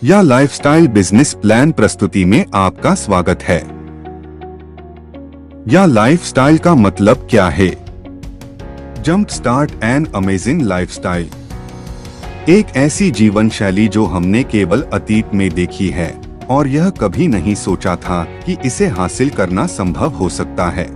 या lifestyle business plan प्रस्तुति में आपका स्वागत है। या लाइफस्टाइल का मतलब क्या है? Jump start an amazing lifestyle एक ऐसी जीवन शैली जो हमने केवल अतीत में देखी है और यह कभी नहीं सोचा था कि इसे हासिल करना संभव हो सकता है।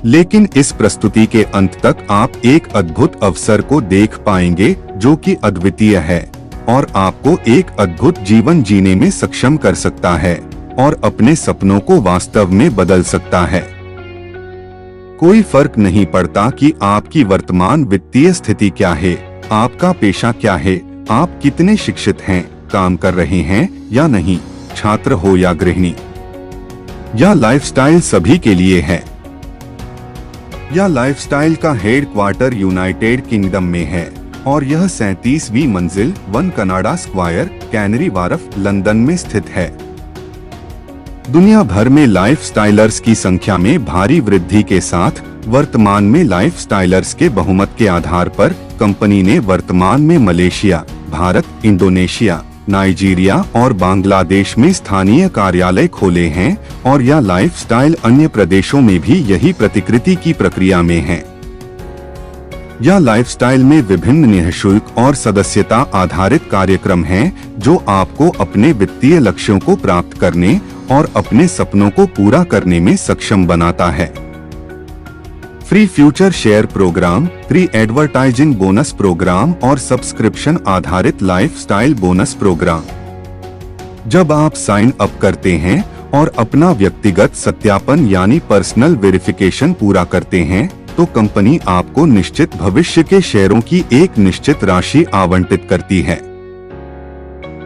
लेकिन इस प्रस्तुति के अंत तक आप एक अद्भुत अवसर को देख पाएंगे जो कि अद्वितीय है और आपको एक अद्भुत जीवन जीने में सक्षम कर सकता है और अपने सपनों को वास्तव में बदल सकता है। कोई फर्क नहीं पड़ता कि आपकी वर्तमान वित्तीय स्थिति क्या है, आपका पेशा क्या है, आप कितने शिक्षित हैं, काम कर रहे हैं या नहीं, छात्र हो या गृहिणी। यह लाइफस्टाइल सभी के लिए है। यह लाइफस्टाइल का हेडक्वार्टर यूनाइटेड किंगडम में है और यह 37वीं मंजिल 1 Canada square, canary Wharf, London में स्थित है। दुनिया भर में लाइफस्टाइलर्स की संख्या में भारी वृद्धि के साथ वर्तमान में लाइफस्टाइलर्स के बहुमत के आधार पर कंपनी ने वर्तमान में मलेशिया, भारत, इंडोनेशिया, नाइजीरिया और बांग्लादेश में स्थानीय कार्यालय खोले हैं और यह लाइफस्टाइल अन्य प्रदेशों में भी यही प्रतिकृति की प्रक्रिया में है। यह लाइफस्टाइल में विभिन्न निःशुल्क और सदस्यता आधारित कार्यक्रम हैं जो आपको अपने वित्तीय लक्ष्यों को प्राप्त करने और अपने सपनों को पूरा करने में सक्षम बनाता है। Free future share program, free advertising bonus program और सब्सक्रिप्शन आधारित लाइफस्टाइल बोनस प्रोग्राम। जब आप साइन अप करते हैं और अपना व्यक्तिगत सत्यापन यानी पर्सनल वेरिफिकेशन पूरा करते हैं तो कंपनी आपको निश्चित भविष्य के शेयरों की एक निश्चित राशि आवंटित करती है।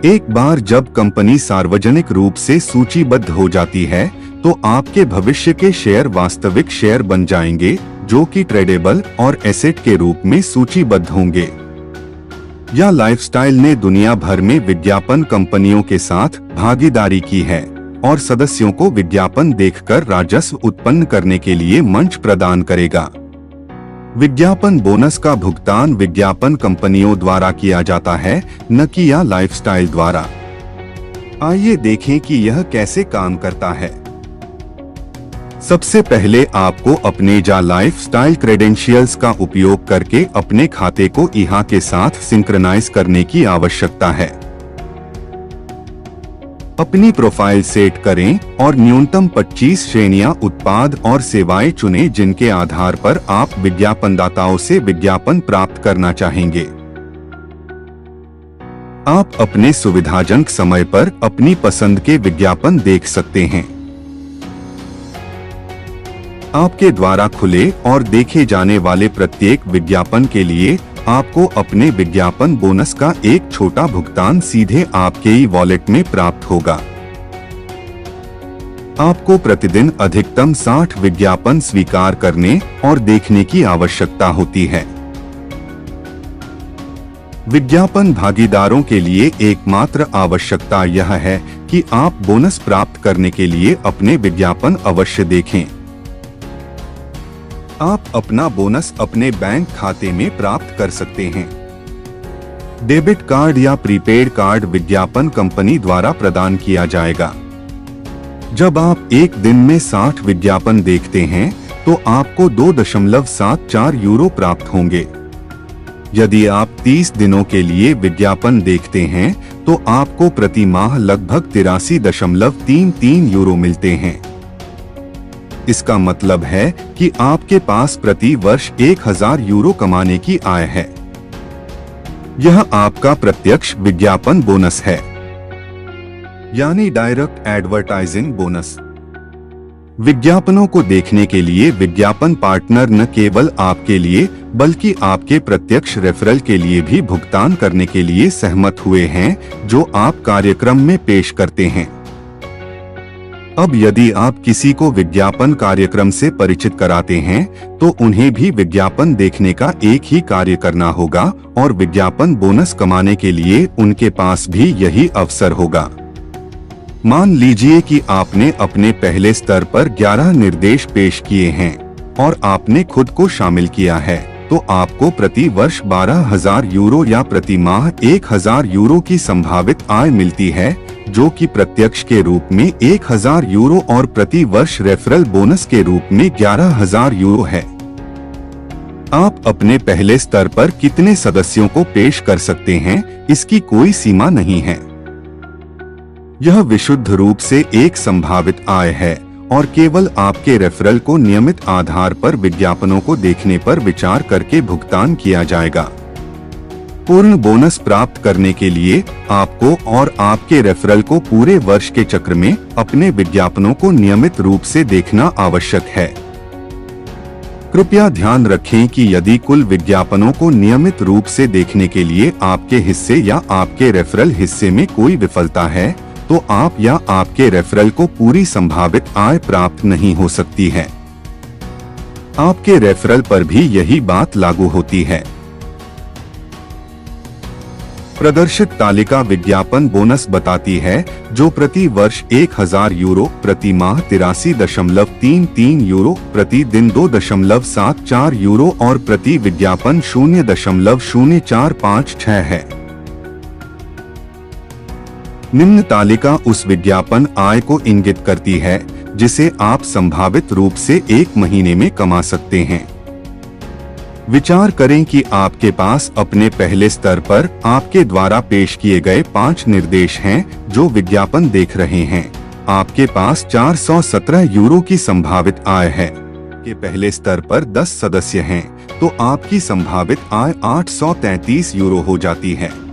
एक बार जब कंपनी सार्वजनिक रूप से सूचीबद्ध हो जाती है तो आपके भविष्य के शेयर वास्तविक शेयर बन जाएंगे जो कि ट्रेडेबल और एसेट के रूप में सूचीबद्ध होंगे। यह लाइफस्टाइल ने दुनिया भर में विज्ञापन कंपनियों के साथ भागीदारी की है और सदस्यों को विज्ञापन देखकर राजस्व उत्पन्न करने के लिए मंच प्रदान करेगा। विज्ञापन बोनस का भुगतान विज्ञापन कंपनियों द्वारा किया जाता है, न कि या लाइफस्टाइल द्वारा। आइए देखें कि यह कैसे काम करता है। सबसे पहले आपको अपने जा लाइफस्टाइल क्रेडेंशियल्स का उपयोग करके अपने खाते को इहा के साथ सिंक्रनाइज करने की आवश्यकता है। अपनी प्रोफाइल सेट करें और न्यूनतम 25 श्रेणियां उत्पाद और सेवाएं चुनें जिनके आधार पर आप विज्ञापनदाताओं से विज्ञापन प्राप्त करना चाहेंगे। आप अपने सुविधाजनक समय पर अपनी पसंद के विज्ञापन देख सकते हैं। आपके द्वारा खुले और देखे जाने वाले प्रत्येक विज्ञापन के लिए आपको अपने विज्ञापन बोनस का एक छोटा भुगतान सीधे आपके ही वॉलेट में प्राप्त होगा। आपको प्रतिदिन अधिकतम 60 विज्ञापन स्वीकार करने और देखने की आवश्यकता होती है। विज्ञापन भागीदारों के लिए एकमात्र आवश्यकता यह है कि आप बोनस प्राप्त करने के लिए अपने विज्ञापन अवश्य देखें। आप अपना बोनस अपने बैंक खाते में प्राप्त कर सकते हैं। डेबिट कार्ड या प्रीपेड कार्ड विज्ञापन कंपनी द्वारा प्रदान किया जाएगा। जब आप एक दिन में 60 विज्ञापन देखते हैं तो आपको 2.74 यूरो प्राप्त होंगे। यदि आप 30 दिनों के लिए विज्ञापन देखते हैं तो आपको प्रति माह लगभग 83.33 यूरो मिलते हैं। इसका मतलब है कि आपके पास प्रति वर्ष 1000 यूरो कमाने की आय है। यह आपका प्रत्यक्ष विज्ञापन बोनस है, यानी डायरेक्ट एडवर्टाइजिंग बोनस। विज्ञापनों को देखने के लिए विज्ञापन पार्टनर न केवल आपके लिए बल्कि आपके प्रत्यक्ष रेफरल के लिए भी भुगतान करने के लिए सहमत हुए हैं जो आप कार्यक्रम में पेश करते हैं। अब यदि आप किसी को विज्ञापन कार्यक्रम से परिचित कराते हैं तो उन्हें भी विज्ञापन देखने का एक ही कार्य करना होगा और विज्ञापन बोनस कमाने के लिए उनके पास भी यही अवसर होगा। मान लीजिए कि आपने अपने पहले स्तर पर 11 निर्देश पेश किए हैं और आपने खुद को शामिल किया है तो आपको प्रति वर्ष 12,000 यूरो या प्रति माह 1,000 यूरो की संभावित आय मिलती है, जो कि प्रत्यक्ष के रूप में 1,000 यूरो और प्रति वर्ष रेफरल बोनस के रूप में 11,000 यूरो है। आप अपने पहले स्तर पर कितने सदस्यों को पेश कर सकते हैं, इसकी कोई सीमा नहीं है। यह विशुद्ध रूप से एक संभावित आय है और केवल आपके रेफरल को नियमित आधार पर विज्ञापनों को देखने पर विचार करके भुगतान किया जाएगा। पूर्ण बोनस प्राप्त करने के लिए आपको और आपके रेफरल को पूरे वर्ष के चक्र में अपने विज्ञापनों को नियमित रूप से देखना आवश्यक है। कृपया ध्यान रखें कि यदि कुल विज्ञापनों को नियमित रूप से देखने के लिए आपके हिस्से या आपके रेफरल हिस्से में कोई विफलता है, तो आप या आपके रेफरल को पूरी संभावित आय प्राप्त नहीं हो सकती है। आपके रेफरल पर भी यही बात लागू होती है। प्रदर्शित तालिका विज्ञापन बोनस बताती है, जो प्रति वर्ष 1,000 यूरो, प्रति माह 83.33 यूरो, प्रति दिन 2.74 यूरो और प्रति विज्ञापन 0.0456 है। निम्न तालिका उस विज्ञापन आय को इंगित करती है जिसे आप संभावित रूप से एक महीने में कमा सकते हैं। विचार करें कि आपके पास अपने पहले स्तर पर आपके द्वारा पेश किए गए 5 निर्देश हैं जो विज्ञापन देख रहे हैं। आपके पास 417 यूरो की संभावित आय है। के पहले स्तर पर 10 सदस्य हैं, तो आपकी संभावित आय 833 यूरो हो जाती है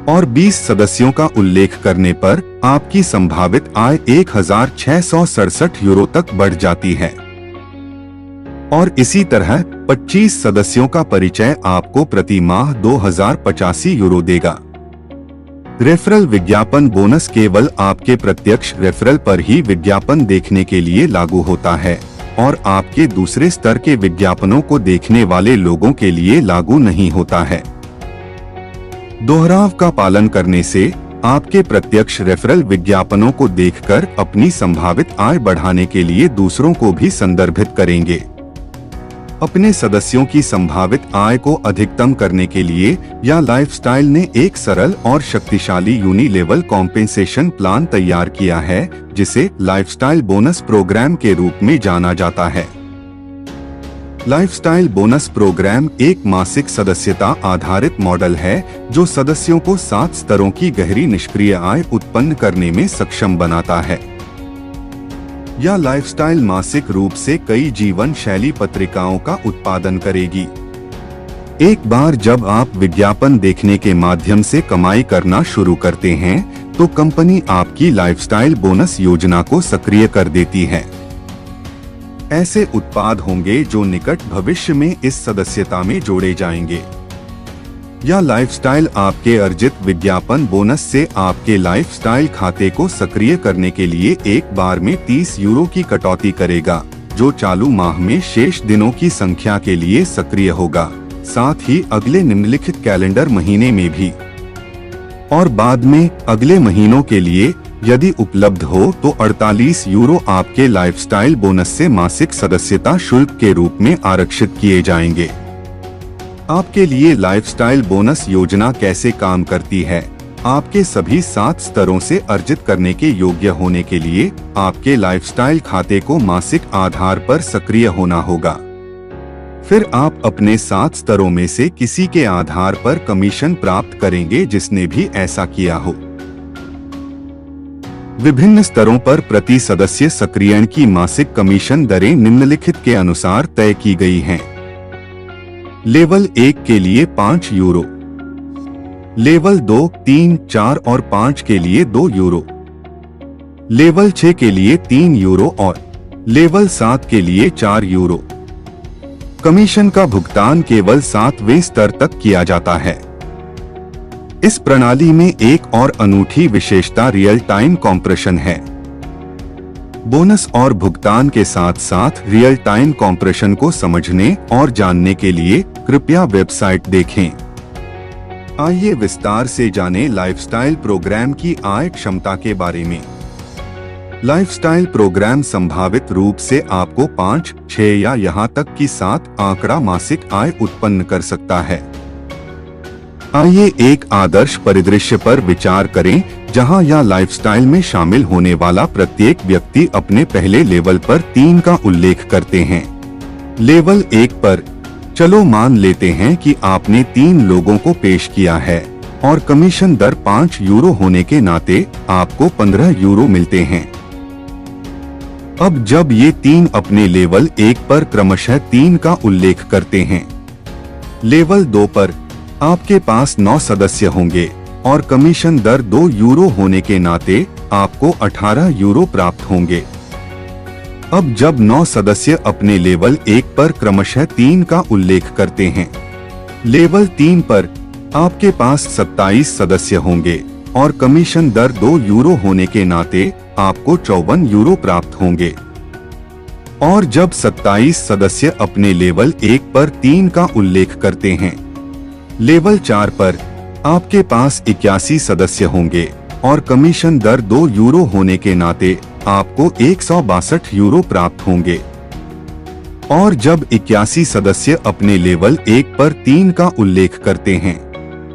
और 20 सदस्यों का उल्लेख करने पर आपकी संभावित आय 1,667 यूरो तक बढ़ जाती है। और इसी तरह 25 सदस्यों का परिचय आपको प्रति माह 2,085 यूरो देगा। रेफरल विज्ञापन बोनस केवल आपके प्रत्यक्ष रेफरल पर ही विज्ञापन देखने के लिए लागू होता है और आपके दूसरे स्तर के विज्ञापनों को देखने वाले लोगों के लिए लागू नहीं होता है। दोहराव का पालन करने से आपके प्रत्यक्ष रेफरल विज्ञापनों को देखकर अपनी संभावित आय बढ़ाने के लिए दूसरों को भी संदर्भित करेंगे। अपने सदस्यों की संभावित आय को अधिकतम करने के लिए या लाइफस्टाइल ने एक सरल और शक्तिशाली यूनी लेवल कॉम्पेंसेशन प्लान तैयार किया है, जिसे लाइफस्टाइल बोनस प्रोग्राम के रूप में जाना जाता है। लाइफस्टाइल बोनस प्रोग्राम एक मासिक सदस्यता आधारित मॉडल है जो सदस्यों को 7 स्तरों की गहरी निष्क्रिय आय उत्पन्न करने में सक्षम बनाता है। यह लाइफस्टाइल मासिक रूप से कई जीवन शैली पत्रिकाओं का उत्पादन करेगी। एक बार जब आप विज्ञापन देखने के माध्यम से कमाई करना शुरू करते हैं, तो कंपनी आपकी लाइफस्टाइल बोनस योजना को सक्रिय कर देती है। ऐसे उत्पाद होंगे जो निकट भविष्य में इस सदस्यता में जोड़े जाएंगे। यह लाइफस्टाइल आपके अर्जित विज्ञापन बोनस से आपके लाइफस्टाइल खाते को सक्रिय करने के लिए एक बार में 30 यूरो की कटौती करेगा, जो चालू माह में शेष दिनों की संख्या के लिए सक्रिय होगा, साथ ही अगले निम्नलिखित कैलेंडर महीने में भी, और बाद में अगले महीनों के लिए यदि उपलब्ध हो तो 48 यूरो आपके लाइफस्टाइल बोनस से मासिक सदस्यता शुल्क के रूप में आरक्षित किए जाएंगे। आपके लिए लाइफस्टाइल बोनस योजना कैसे काम करती है? आपके सभी 7 स्तरों से अर्जित करने के योग्य होने के लिए आपके लाइफस्टाइल खाते को मासिक आधार पर सक्रिय होना होगा। फिर आप अपने 7 स्तरों में से किसी के आधार पर कमीशन प्राप्त करेंगे जिसने भी ऐसा किया हो। विभिन्न स्तरों पर प्रति सदस्य सक्रियण की मासिक कमीशन दरें निम्नलिखित के अनुसार तय की गई हैं। लेवल 1 के लिए 5 यूरो, लेवल 2, 3, 4 और 5 के लिए 2 यूरो, लेवल 6 के लिए 3 यूरो और लेवल 7 के लिए 4 यूरो। कमीशन का भुगतान केवल 7वें स्तर तक किया जाता है। इस प्रणाली में एक और अनूठी विशेषता रियल टाइम कॉम्प्रेशन है। बोनस और भुगतान के साथ साथ रियल टाइम कॉम्प्रेशन को समझने और जानने के लिए कृपया वेबसाइट देखें। आइए विस्तार से जानें लाइफस्टाइल प्रोग्राम की आय क्षमता के बारे में। लाइफस्टाइल प्रोग्राम संभावित रूप से आपको 5, 6 या यहाँ तक कि 7 आंकड़ा मासिक आय उत्पन्न कर सकता है। आइए एक आदर्श परिदृश्य पर विचार करें जहां यह लाइफस्टाइल में शामिल होने वाला प्रत्येक व्यक्ति अपने पहले लेवल पर 3 का उल्लेख करते हैं। लेवल 1 पर चलो मान लेते हैं कि आपने 3 लोगों को पेश किया है और कमीशन दर 5 यूरो होने के नाते आपको 15 यूरो मिलते हैं। अब जब ये 3 अपने लेवल 1 पर क्रमशः 3 का उल्लेख करते हैं, लेवल 2 पर आपके पास 9 सदस्य होंगे और कमीशन दर 2 यूरो होने के नाते आपको 18 यूरो प्राप्त होंगे। अब जब 9 सदस्य अपने लेवल 1 पर क्रमशः 3 का उल्लेख करते हैं, लेवल 3 पर आपके पास 27 सदस्य होंगे और कमीशन दर 2 यूरो होने के नाते आपको 54 यूरो प्राप्त होंगे। और जब 27 सदस्य अपने लेवल 1 पर 3 का उल्लेख करते हैं, लेवल 4 पर आपके पास 81 सदस्य होंगे और कमीशन दर 2 यूरो होने के नाते आपको 162 यूरो प्राप्त होंगे। और जब 81 सदस्य अपने लेवल 1 पर 3 का उल्लेख करते हैं,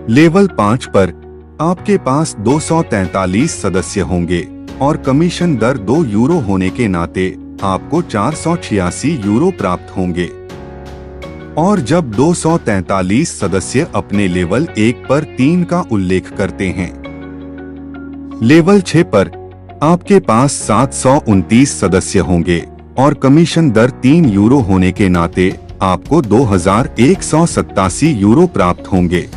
लेवल 5 पर आपके पास 243 सदस्य होंगे और कमीशन दर 2 यूरो होने के नाते आपको 486 यूरो प्राप्त होंगे। और जब 243 सदस्य अपने लेवल 1 पर 3 का उल्लेख करते हैं, लेवल 6 पर आपके पास 729 सदस्य होंगे और कमीशन दर 3 यूरो होने के नाते आपको 2187 यूरो प्राप्त होंगे।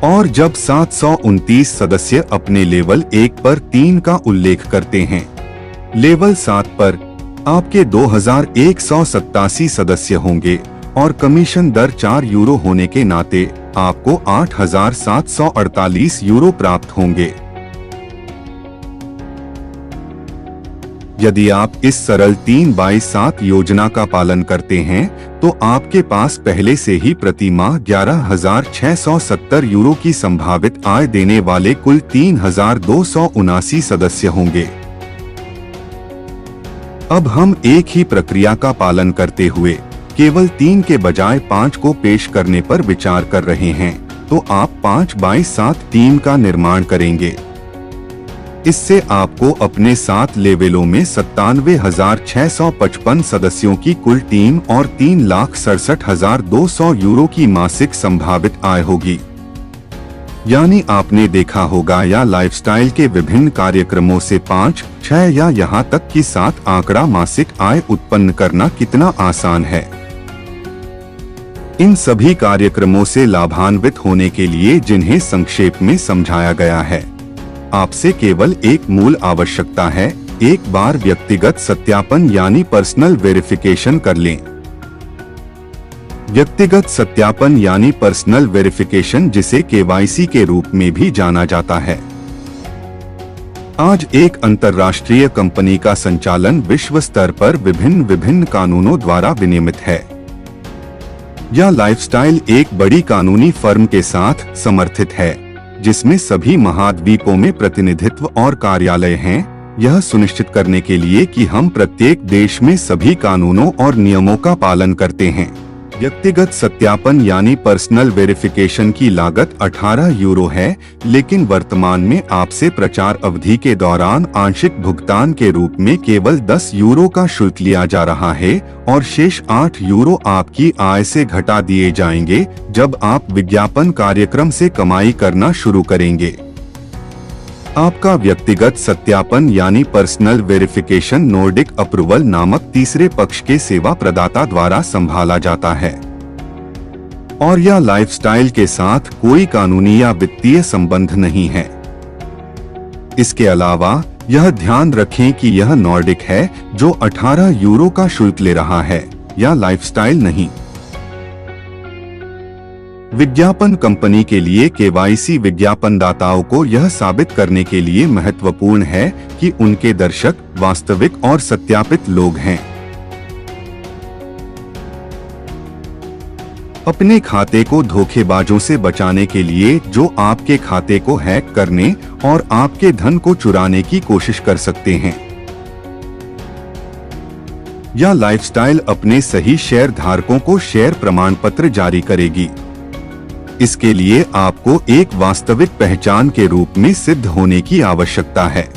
और जब 729 सदस्य अपने लेवल 1 पर 3 का उल्लेख करते हैं, लेवल 7 पर आपके 2187 सदस्य होंगे और कमीशन दर 4 यूरो होने के नाते आपको 8748 यूरो प्राप्त होंगे। यदि आप इस सरल 3/7 योजना का पालन करते हैं तो आपके पास पहले से ही प्रति माह 11,670 यूरो की संभावित आय देने वाले कुल 3,279 सदस्य होंगे। अब हम एक ही प्रक्रिया का पालन करते हुए केवल 3 के बजाय 5 को पेश करने पर विचार कर रहे हैं, तो आप 5/7 टीम का निर्माण करेंगे। इससे आपको अपने 7 लेवलों में 97,655 सदस्यों की कुल टीम और 3,67,200 यूरो की मासिक संभावित आय होगी। यानी आपने देखा होगा या लाइफस्टाइल के विभिन्न कार्यक्रमों से 5, 6 या यहाँ तक कि 7 आंकड़ा मासिक आय उत्पन्न करना कितना आसान है। इन सभी कार्यक्रमों से लाभान्वित होने के लिए जिन्हें संक्षेप में समझाया गया है, आपसे केवल एक मूल आवश्यकता है, एक बार व्यक्तिगत सत्यापन यानी पर्सनल वेरिफिकेशन कर लें। व्यक्तिगत सत्यापन यानी पर्सनल वेरिफिकेशन, जिसे केवाईसी के रूप में भी जाना जाता है, आज एक अंतर्राष्ट्रीय कंपनी का संचालन विश्व स्तर पर विभिन्न कानूनों द्वारा विनियमित है। यह लाइफस्टाइल एक बड़ी कानूनी फर्म के साथ समर्थित है जिसमें सभी महाद्वीपों में प्रतिनिधित्व और कार्यालय हैं, यह सुनिश्चित करने के लिए कि हम प्रत्येक देश में सभी कानूनों और नियमों का पालन करते हैं। व्यक्तिगत सत्यापन यानी पर्सनल वेरिफिकेशन की लागत 18 यूरो है, लेकिन वर्तमान में आपसे प्रचार अवधि के दौरान आंशिक भुगतान के रूप में केवल 10 यूरो का शुल्क लिया जा रहा है और शेष 8 यूरो आपकी आय से घटा दिए जाएंगे जब आप विज्ञापन कार्यक्रम से कमाई करना शुरू करेंगे। आपका व्यक्तिगत सत्यापन यानी पर्सनल वेरिफिकेशन नॉर्डिक अप्रूवल नामक तीसरे पक्ष के सेवा प्रदाता द्वारा संभाला जाता है और यह लाइफस्टाइल के साथ कोई कानूनी या वित्तीय संबंध नहीं है। इसके अलावा यह ध्यान रखें कि यह नॉर्डिक है जो 18 यूरो का शुल्क ले रहा है, या लाइफस्टाइल नहीं। विज्ञापन कंपनी के लिए केवाईसी विज्ञापनदाताओं को यह साबित करने के लिए महत्वपूर्ण है कि उनके दर्शक वास्तविक और सत्यापित लोग हैं। अपने खाते को धोखेबाजों से बचाने के लिए जो आपके खाते को हैक करने और आपके धन को चुराने की कोशिश कर सकते हैं। या लाइफस्टाइल अपने सही शेयर धारकों को शेयर प्रमाण पत्र जारी करेगी। इसके लिए आपको एक वास्तविक पहचान के रूप में सिद्ध होने की आवश्यकता है।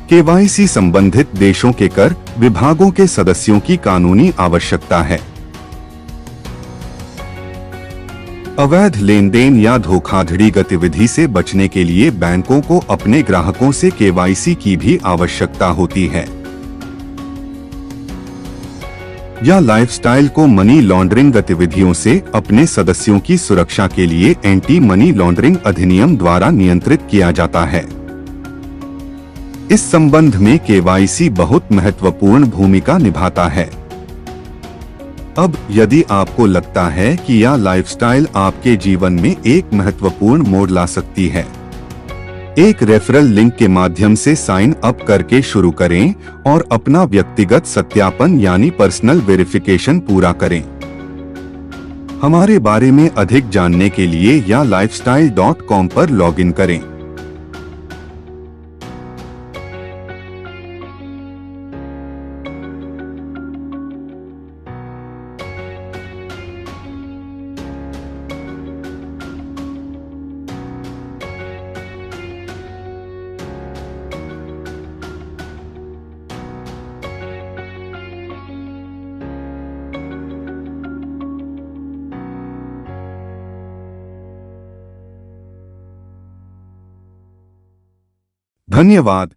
केवाईसी संबंधित देशों के कर विभागों के सदस्यों की कानूनी आवश्यकता है। अवैध लेन देन या धोखाधड़ी गतिविधि से बचने के लिए बैंकों को अपने ग्राहकों से केवाईसी की भी आवश्यकता होती है। या लाइफस्टाइल को मनी लॉन्ड्रिंग गतिविधियों से अपने सदस्यों की सुरक्षा के लिए एंटी मनी लॉन्ड्रिंग अधिनियम द्वारा नियंत्रित किया जाता है। इस संबंध में केवाईसी बहुत महत्वपूर्ण भूमिका निभाता है। अब यदि आपको लगता है कि यह लाइफस्टाइल आपके जीवन में एक महत्वपूर्ण मोड़ ला सकती है, एक रेफरल लिंक के माध्यम से साइन अप करके शुरू करें और अपना व्यक्तिगत सत्यापन यानी पर्सनल वेरिफिकेशन पूरा करें। हमारे बारे में अधिक जानने के लिए या lifestyle.com पर लॉगिन करें। धन्यवाद।